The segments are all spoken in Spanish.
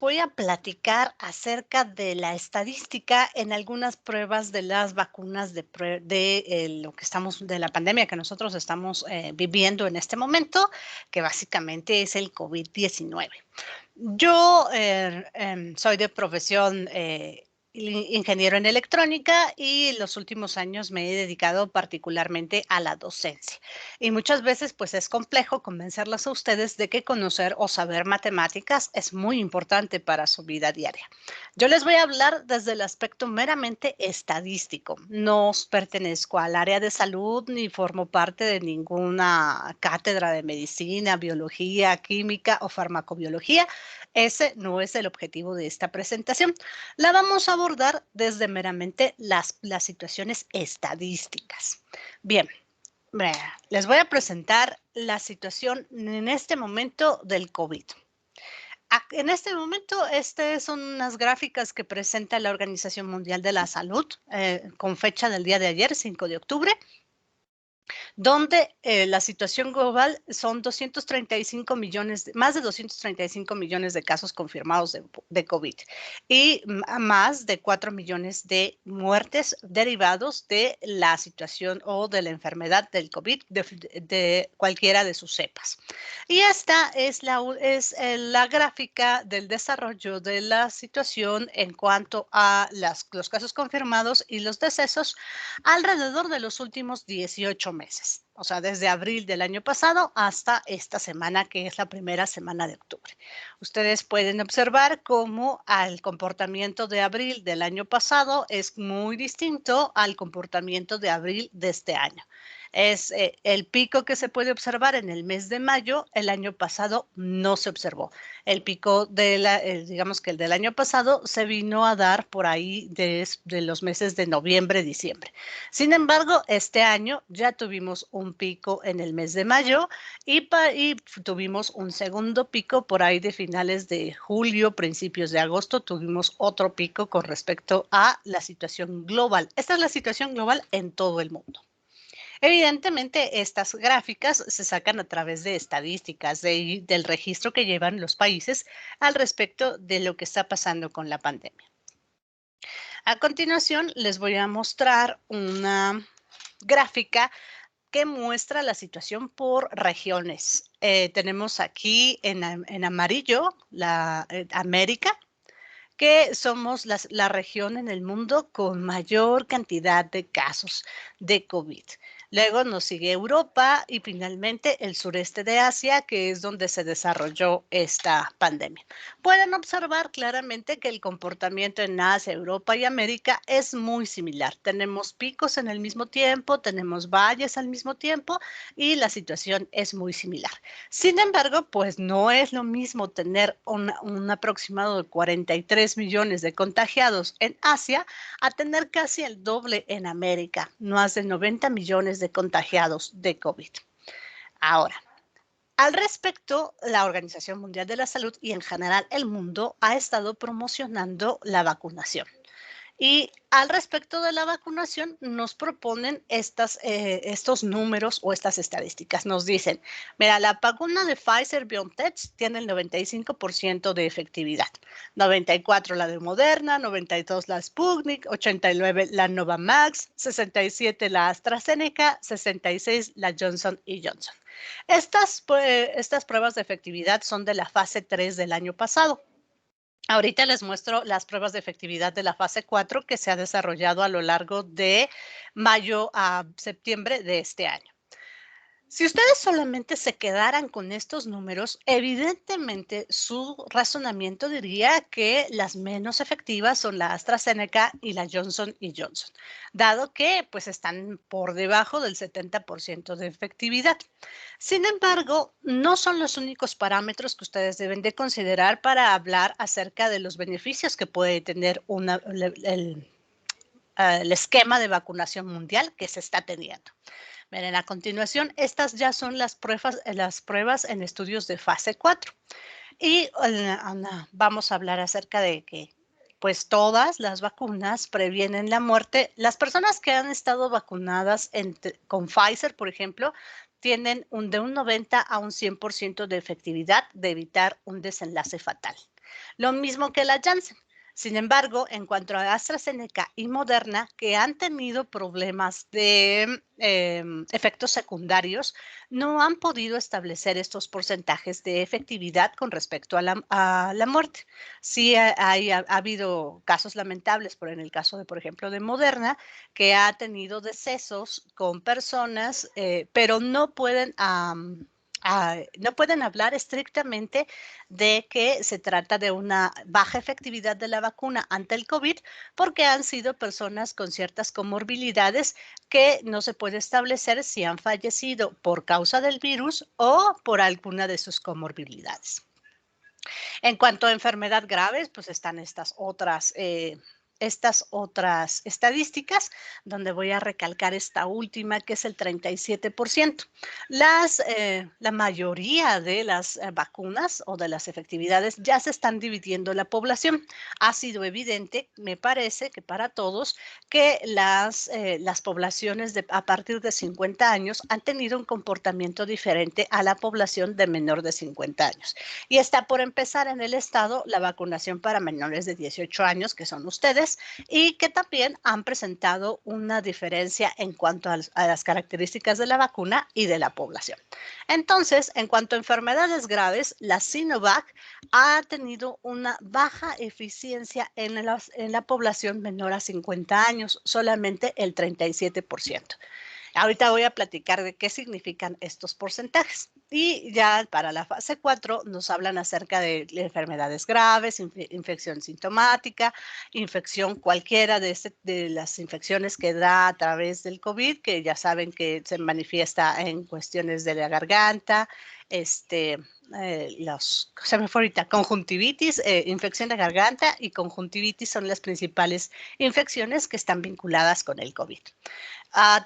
voy a platicar acerca de la estadística en algunas pruebas de las vacunas lo que estamos de la pandemia que nosotros estamos viviendo en este momento, que básicamente es el COVID-19. Yo soy de profesión ingeniero en electrónica y en los últimos años me he dedicado particularmente a la docencia. Y muchas veces pues es complejo convencerlas a ustedes de que conocer o saber matemáticas es muy importante para su vida diaria. Yo les voy a hablar desde el aspecto meramente estadístico. No pertenezco al área de salud ni formo parte de ninguna cátedra de medicina, biología, química o farmacobiología. Ese no es el objetivo de esta presentación. La vamos a abordar desde meramente las situaciones estadísticas. Bien, les voy a presentar la situación en este momento del COVID. En este momento, estas son unas gráficas que presenta la Organización Mundial de la Salud con fecha del día de ayer, 5 de octubre, donde la situación global son 235 millones, más de 235 millones de casos confirmados de COVID y más de 4 millones de muertes derivados de la situación o de la enfermedad del COVID de cualquiera de sus cepas. Y esta es la gráfica del desarrollo de la situación en cuanto a los casos confirmados y los decesos alrededor de los últimos 18 meses, o sea, desde abril del año pasado hasta esta semana, que es la primera semana de octubre. Ustedes pueden observar cómo el comportamiento de abril del año pasado es muy distinto al comportamiento de abril de este año. Es el pico que se puede observar en el mes de mayo, el año pasado no se observó. El pico digamos que el del año pasado se vino a dar por ahí de los meses de noviembre, diciembre. Sin embargo, este año ya tuvimos un pico en el mes de mayo y tuvimos un segundo pico por ahí de finales de julio, principios de agosto, tuvimos otro pico con respecto a la situación global. Esta es la situación global en todo el mundo. Evidentemente, estas gráficas se sacan a través de estadísticas del registro que llevan los países al respecto de lo que está pasando con la pandemia. A continuación, les voy a mostrar una gráfica que muestra la situación por regiones. Tenemos aquí en amarillo América, que somos la región en el mundo con mayor cantidad de casos de COVID. Luego nos sigue Europa y finalmente el sureste de Asia, que es donde se desarrolló esta pandemia. Pueden observar claramente que el comportamiento en Asia, Europa y América es muy similar. Tenemos picos en el mismo tiempo, tenemos valles al mismo tiempo y la situación es muy similar. Sin embargo, pues no es lo mismo tener un aproximado de 43 millones de contagiados en Asia a tener casi el doble en América, más de 90 millones de contagiados de COVID. Ahora, al respecto, la Organización Mundial de la Salud y en general el mundo ha estado promocionando la vacunación. Y al respecto de la vacunación, nos proponen estos números o estas estadísticas. Nos dicen, mira, la vacuna de Pfizer-BioNTech tiene el 95% de efectividad, 94% la de Moderna, 92% la Sputnik, 89% la Novavax, 67% la AstraZeneca, 66% la Johnson Johnson. Estas pruebas de efectividad son de la fase 3 del año pasado. Ahorita les muestro las pruebas de efectividad de la fase 4 que se ha desarrollado a lo largo de mayo a septiembre de este año. Si ustedes solamente se quedaran con estos números, evidentemente su razonamiento diría que las menos efectivas son la AstraZeneca y la Johnson Johnson, dado que pues están por debajo del 70% de efectividad. Sin embargo, no son los únicos parámetros que ustedes deben de considerar para hablar acerca de los beneficios que puede tener el esquema de vacunación mundial que se está teniendo. Miren, a continuación, estas ya son las pruebas en estudios de fase 4. Y vamos a hablar acerca de que pues todas las vacunas previenen la muerte. Las personas que han estado vacunadas con Pfizer, por ejemplo, tienen de un 90 a un 100% de efectividad de evitar un desenlace fatal. lo mismo que la Janssen. Sin embargo, en cuanto a AstraZeneca y Moderna, que han tenido problemas de efectos secundarios, no han podido establecer estos porcentajes de efectividad con respecto a la muerte. Sí ha habido casos lamentables, en el caso de, por ejemplo, de Moderna, que ha tenido decesos con personas, pero no pueden no pueden hablar estrictamente de que se trata de una baja efectividad de la vacuna ante el COVID, porque han sido personas con ciertas comorbilidades que no se puede establecer si han fallecido por causa del virus o por alguna de sus comorbilidades. En cuanto a enfermedad graves, pues están estas otras estadísticas, donde voy a recalcar esta última, que es el 37%. La mayoría de las vacunas o de las efectividades ya se están dividiendo la población. Ha sido evidente, me parece que para todos, que las poblaciones a partir de 50 años han tenido un comportamiento diferente a la población de menor de 50 años. Y está por empezar en el estado la vacunación para menores de 18 años, que son ustedes, y que también han presentado una diferencia en cuanto a las características de la vacuna y de la población. Entonces, en cuanto a enfermedades graves, la Sinovac ha tenido una baja eficiencia en la población menor a 50 años, solamente el 37%. Ahorita voy a platicar de qué significan estos porcentajes. Y ya para la fase 4 nos hablan acerca de enfermedades graves, infección sintomática, infección cualquiera de las infecciones que da a través del COVID, que ya saben que se manifiesta en cuestiones de la garganta, se me fue ahorita, conjuntivitis, infección de garganta y conjuntivitis son las principales infecciones que están vinculadas con el COVID.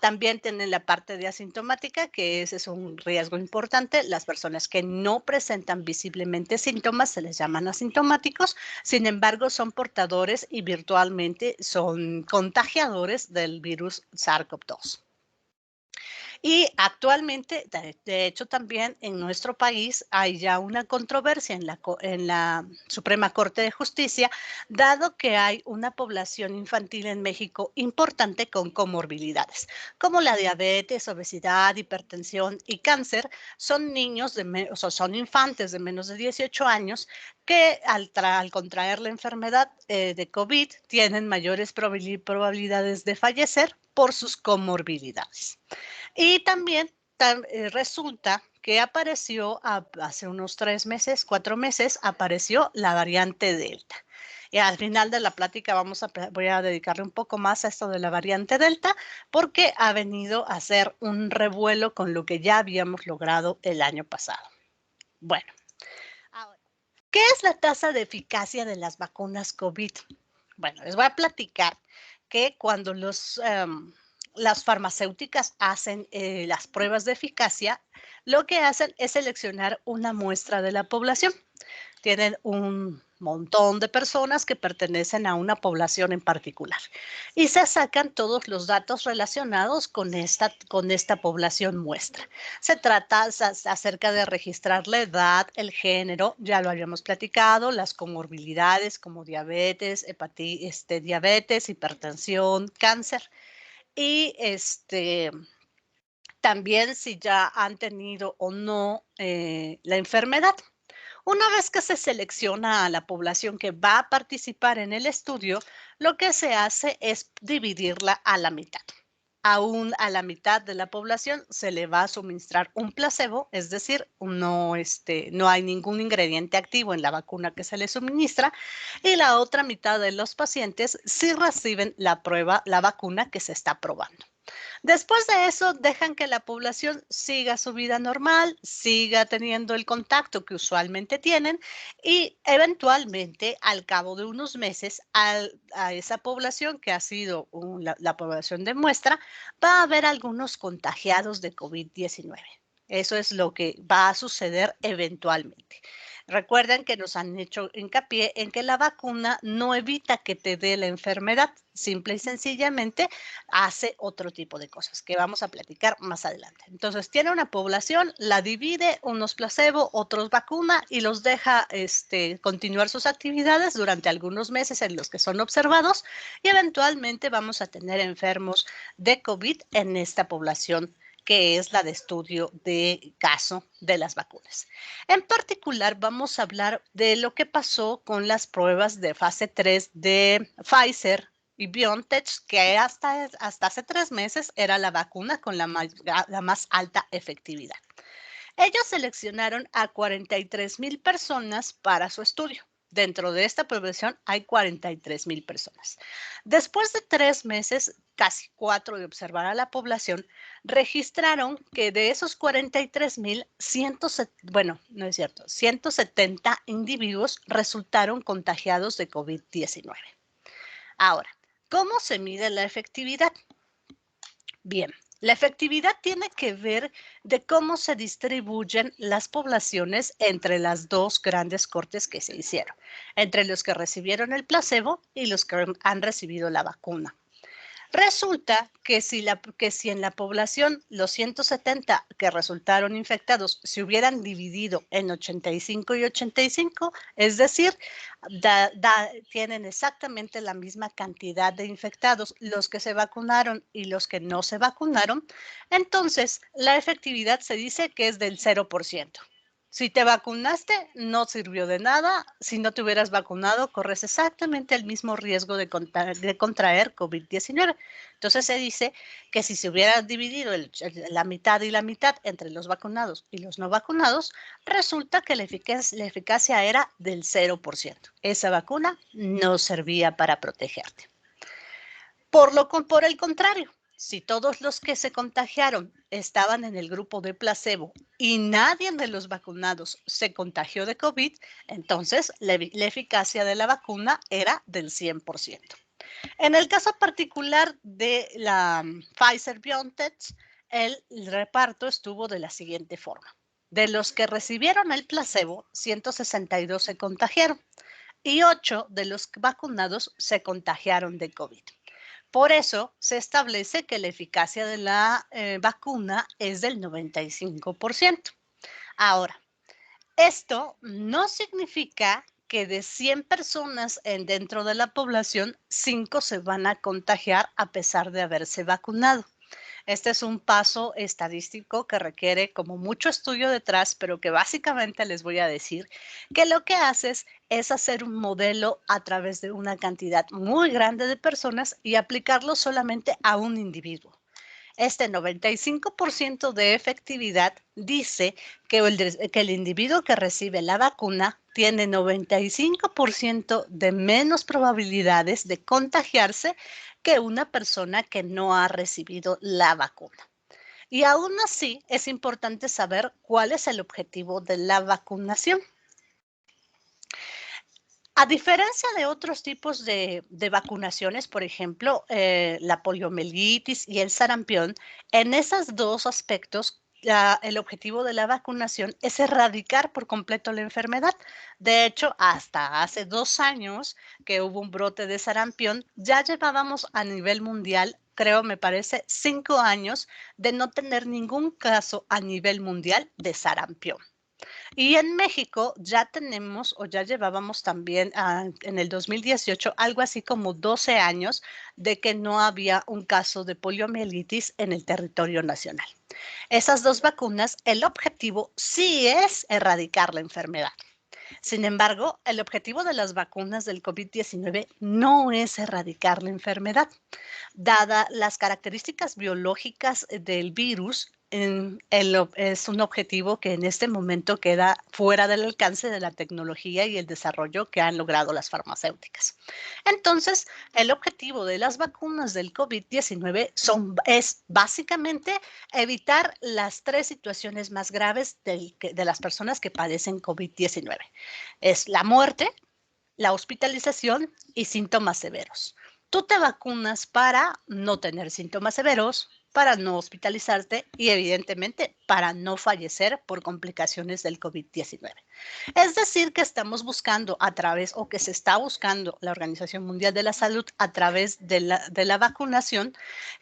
También tienen la parte de asintomática, que ese es un riesgo importante. Las personas que no presentan visiblemente síntomas se les llaman asintomáticos, sin embargo son portadores y virtualmente son contagiadores del virus SARS-CoV-2. Y actualmente, de hecho, también en nuestro país hay ya una controversia en la Suprema Corte de Justicia, dado que hay una población infantil en México importante con comorbilidades, como la diabetes, obesidad, hipertensión y cáncer. Son niños, son infantes de menos de 18 años que al contraer la enfermedad de COVID tienen mayores probabilidades de fallecer por sus comorbilidades. Y también resulta que apareció hace unos 3 meses, 4 meses, apareció la variante Delta. Y al final de la plática voy a dedicarle un poco más a esto de la variante Delta, porque ha venido a hacer un revuelo con lo que ya habíamos logrado el año pasado. Bueno, ahora, ¿qué es la tasa de eficacia de las vacunas COVID? Bueno, les voy a platicar que cuando las farmacéuticas hacen las pruebas de eficacia, lo que hacen es seleccionar una muestra de la población. Tienen un montón de personas que pertenecen a una población en particular y se sacan todos los datos relacionados con esta población muestra. Se trata acerca de registrar la edad, el género, ya lo habíamos platicado, las comorbilidades como diabetes, diabetes, hipertensión, cáncer y también si ya han tenido o no la enfermedad. Una vez que se selecciona a la población que va a participar en el estudio, lo que se hace es dividirla a la mitad. Aún a la mitad de la población se le va a suministrar un placebo, es decir, no hay ningún ingrediente activo en la vacuna que se le suministra, y la otra mitad de los pacientes sí reciben la vacuna que se está probando. Después de eso, dejan que la población siga su vida normal, siga teniendo el contacto que usualmente tienen y eventualmente, al cabo de unos meses, a esa población que ha sido la población de muestra, va a haber algunos contagiados de COVID-19. Eso es lo que va a suceder eventualmente. Recuerden que nos han hecho hincapié en que la vacuna no evita que te dé la enfermedad, simple y sencillamente hace otro tipo de cosas que vamos a platicar más adelante. Entonces, tiene una población, la divide, unos placebo, otros vacuna y los deja continuar sus actividades durante algunos meses en los que son observados y eventualmente vamos a tener enfermos de COVID en esta población que es la de estudio de caso de las vacunas. En particular, vamos a hablar de lo que pasó con las pruebas de fase 3 de Pfizer y BioNTech, que hasta hace 3 meses era la vacuna con la más alta efectividad. Ellos seleccionaron a 43,000 personas para su estudio. Dentro de esta población hay 43,000 personas. Después de 3 meses, casi 4 de observar a la población, registraron que de esos 43,000, 170 individuos resultaron contagiados de COVID-19. Ahora, ¿cómo se mide la efectividad? Bien, la efectividad tiene que ver de cómo se distribuyen las poblaciones entre las dos grandes cortes que se hicieron, entre los que recibieron el placebo y los que han recibido la vacuna. Resulta que si en la población los 170 que resultaron infectados se hubieran dividido en 85 y 85, es decir, tienen exactamente la misma cantidad de infectados los que se vacunaron y los que no se vacunaron, entonces la efectividad se dice que es del 0%. Si te vacunaste, no sirvió de nada. Si no te hubieras vacunado, corres exactamente el mismo riesgo de contraer COVID-19. Entonces se dice que si se hubiera dividido la mitad y la mitad entre los vacunados y los no vacunados, resulta que la eficacia era del 0%. Esa vacuna no servía para protegerte. Por el contrario, si todos los que se contagiaron estaban en el grupo de placebo y nadie de los vacunados se contagió de COVID, entonces la eficacia de la vacuna era del 100%. En el caso particular de la Pfizer-BioNTech, el reparto estuvo de la siguiente forma. De los que recibieron el placebo, 162 se contagiaron y 8 de los vacunados se contagiaron de COVID. Por eso se establece que la eficacia de la vacuna es del 95%. Ahora, esto no significa que de 100 personas dentro de la población, 5 se van a contagiar a pesar de haberse vacunado. Este es un paso estadístico que requiere como mucho estudio detrás, pero que básicamente les voy a decir que lo que haces es hacer un modelo a través de una cantidad muy grande de personas y aplicarlo solamente a un individuo. Este 95% de efectividad dice que el individuo que recibe la vacuna tiene 95% de menos probabilidades de contagiarse que una persona que no ha recibido la vacuna. Y aún así es importante saber cuál es el objetivo de la vacunación. A diferencia de otros tipos de vacunaciones, por ejemplo, la poliomielitis y el sarampión, en esos dos aspectos, el objetivo de la vacunación es erradicar por completo la enfermedad. De hecho, hasta hace 2 años que hubo un brote de sarampión, ya llevábamos a nivel mundial, creo, me parece, 5 años de no tener ningún caso a nivel mundial de sarampión. Y en México ya tenemos o ya llevábamos también en el 2018 algo así como 12 años de que no había un caso de poliomielitis en el territorio nacional. Esas dos vacunas, el objetivo sí es erradicar la enfermedad. Sin embargo, el objetivo de las vacunas del COVID-19 no es erradicar la enfermedad. Dada las características biológicas del virus, es un objetivo que en este momento queda fuera del alcance de la tecnología y el desarrollo que han logrado las farmacéuticas. Entonces, el objetivo de las vacunas del COVID-19 es básicamente evitar las 3 situaciones más graves de las personas que padecen COVID-19. Es la muerte, la hospitalización y síntomas severos. Tú te vacunas para no tener síntomas severos, para no hospitalizarte y evidentemente para no fallecer por complicaciones del COVID-19. Es decir, que estamos buscando a través, o que se está buscando la Organización Mundial de la Salud a través de la vacunación,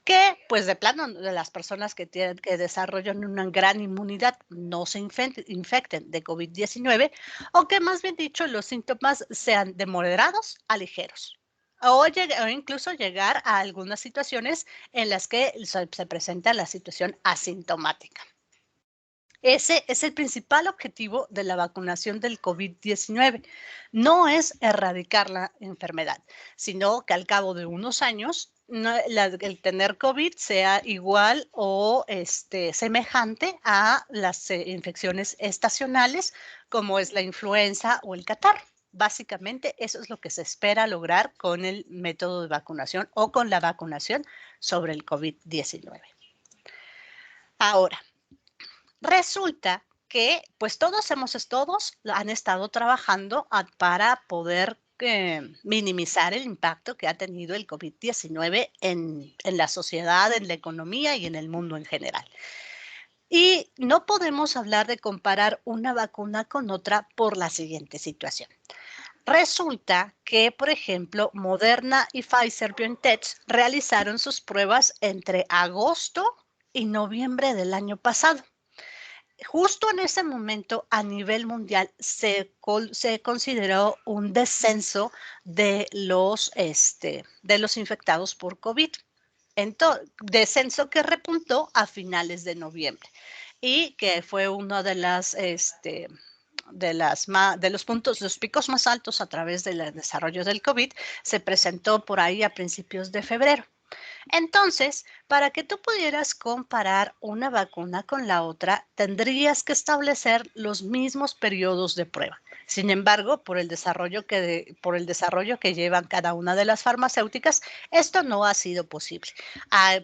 que pues de plano de las personas que desarrollan una gran inmunidad no se infecten de COVID-19, o que más bien dicho los síntomas sean de moderados a ligeros. O incluso llegar a algunas situaciones en las que se presenta la situación asintomática. Ese es el principal objetivo de la vacunación del COVID-19. No es erradicar la enfermedad, sino que al cabo de unos años el tener COVID sea igual o semejante a las infecciones estacionales, como es la influenza o el catarro. Básicamente, eso es lo que se espera lograr con el método de vacunación o con la vacunación sobre el COVID-19. Ahora, resulta que pues todos han estado trabajando para poder minimizar el impacto que ha tenido el COVID-19 en la sociedad, en la economía y en el mundo en general. Y no podemos hablar de comparar una vacuna con otra por la siguiente situación. Resulta que, por ejemplo, Moderna y Pfizer-BioNTech realizaron sus pruebas entre agosto y noviembre del año pasado. Justo en ese momento, a nivel mundial, se consideró un descenso de los infectados por COVID. Descenso que repuntó a finales de noviembre y que fue uno de los picos más altos a través del desarrollo del COVID, se presentó por ahí a principios de febrero. Entonces, para que tú pudieras comparar una vacuna con la otra, tendrías que establecer los mismos periodos de prueba. Sin embargo, por el desarrollo que llevan cada una de las farmacéuticas, esto no ha sido posible.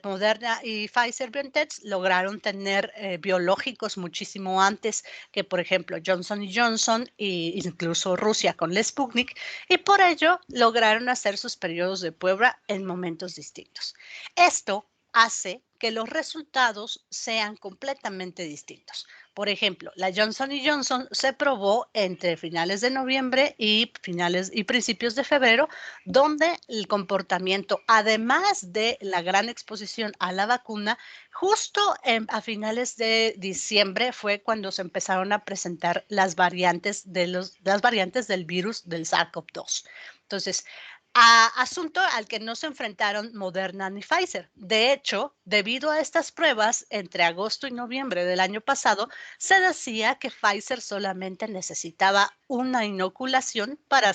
Moderna y Pfizer-BioNTech lograron tener biológicos muchísimo antes que, por ejemplo, Johnson Johnson e incluso Rusia con la Sputnik, y por ello lograron hacer sus periodos de prueba en momentos distintos. Esto hace que los resultados sean completamente distintos. Por ejemplo, la Johnson Johnson se probó entre finales de noviembre y principios de febrero, donde el comportamiento, además de la gran exposición a la vacuna, justo a finales de diciembre fue cuando se empezaron a presentar las variantes del virus del SARS-CoV-2. Entonces, asunto al que no se enfrentaron Moderna ni Pfizer. De hecho, debido a estas pruebas, entre agosto y noviembre del año pasado, se decía que Pfizer solamente necesitaba una inoculación para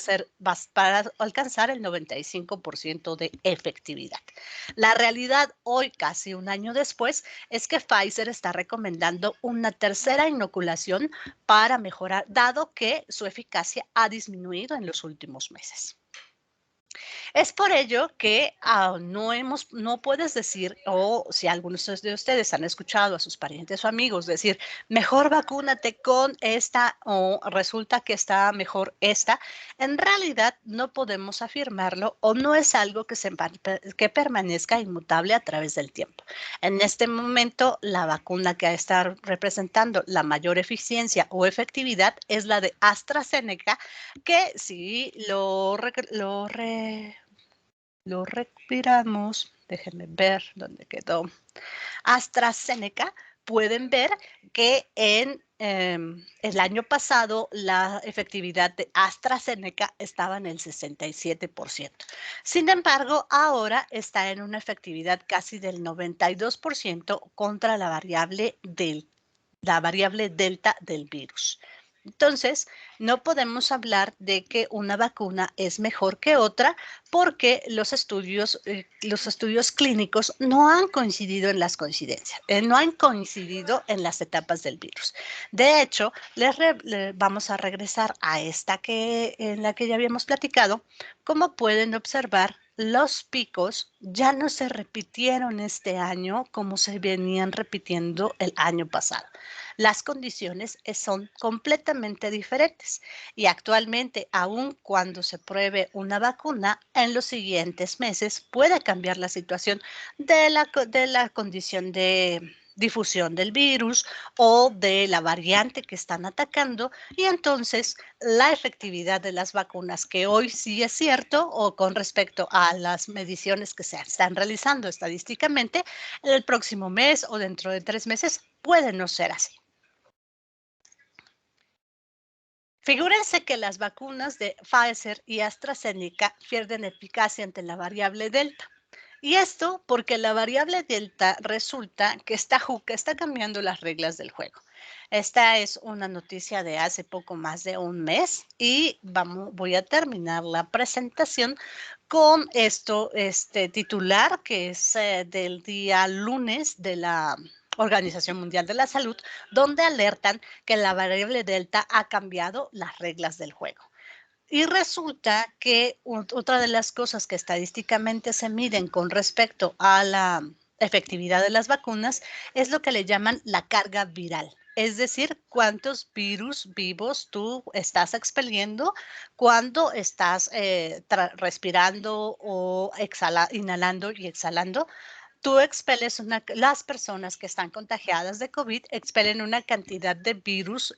alcanzar el 95% de efectividad. La realidad hoy, casi un año después, es que Pfizer está recomendando una tercera inoculación para mejorar, dado que su eficacia ha disminuido en los últimos meses. Es por ello que no puedes decir, o si algunos de ustedes han escuchado a sus parientes o amigos decir, mejor vacúnate con esta o resulta que está mejor esta. En realidad no podemos afirmarlo o no es algo que permanezca inmutable a través del tiempo. En este momento, la vacuna que está representando la mayor eficiencia o efectividad es la de AstraZeneca, que si lo respiramos, déjenme ver dónde quedó. AstraZeneca, pueden ver que en el año pasado la efectividad de AstraZeneca estaba en el 67%. Sin embargo, ahora está en una efectividad casi del 92% contra la variable delta del virus. Entonces, no podemos hablar de que una vacuna es mejor que otra porque los estudios clínicos no han coincidido en las coincidencias, no han coincidido en las etapas del virus. De hecho, vamos a regresar a esta en la que ya habíamos platicado. Como pueden observar, los picos ya no se repitieron este año como se venían repitiendo el año pasado. Las condiciones son completamente diferentes y actualmente, aun cuando se pruebe una vacuna, en los siguientes meses puede cambiar la situación de la condición de difusión del virus o de la variante que están atacando, y entonces la efectividad de las vacunas, que hoy sí es cierto, o con respecto a las mediciones que se están realizando estadísticamente, el próximo mes o dentro de 3 meses puede no ser así. Figúrense que las vacunas de Pfizer y AstraZeneca pierden eficacia ante la variable Delta. Y esto porque la variable Delta resulta que está cambiando las reglas del juego. Esta es una noticia de hace poco más de un mes y voy a terminar la presentación con este titular que es del día lunes de la Organización Mundial de la Salud, donde alertan que la variable Delta ha cambiado las reglas del juego. Y resulta que otra de las cosas que estadísticamente se miden con respecto a la efectividad de las vacunas es lo que le llaman la carga viral. Es decir, cuántos virus vivos tú estás expeliendo cuando estás respirando o inhalando y exhalando. Tú expeles las personas que están contagiadas de COVID expelen una cantidad de virus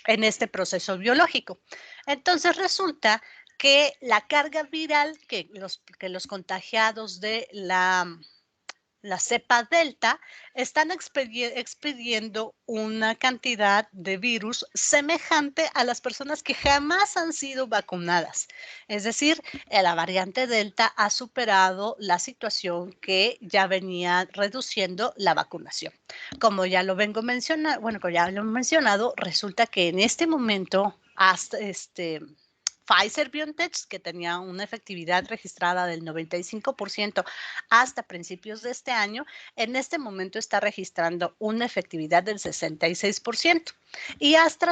en este proceso biológico. Entonces resulta que la carga viral que los contagiados de la cepa delta están expidiendo una cantidad de virus semejante a las personas que jamás han sido vacunadas. Es decir, la variante delta ha superado la situación que ya venía reduciendo la vacunación. Como ya lo vengo mencionando, bueno, como ya lo he mencionado, resulta que en este momento hasta Pfizer-BioNTech, que tenía una efectividad registrada del 95% hasta principios de este año, en este momento está registrando una efectividad del 66%. Y Astra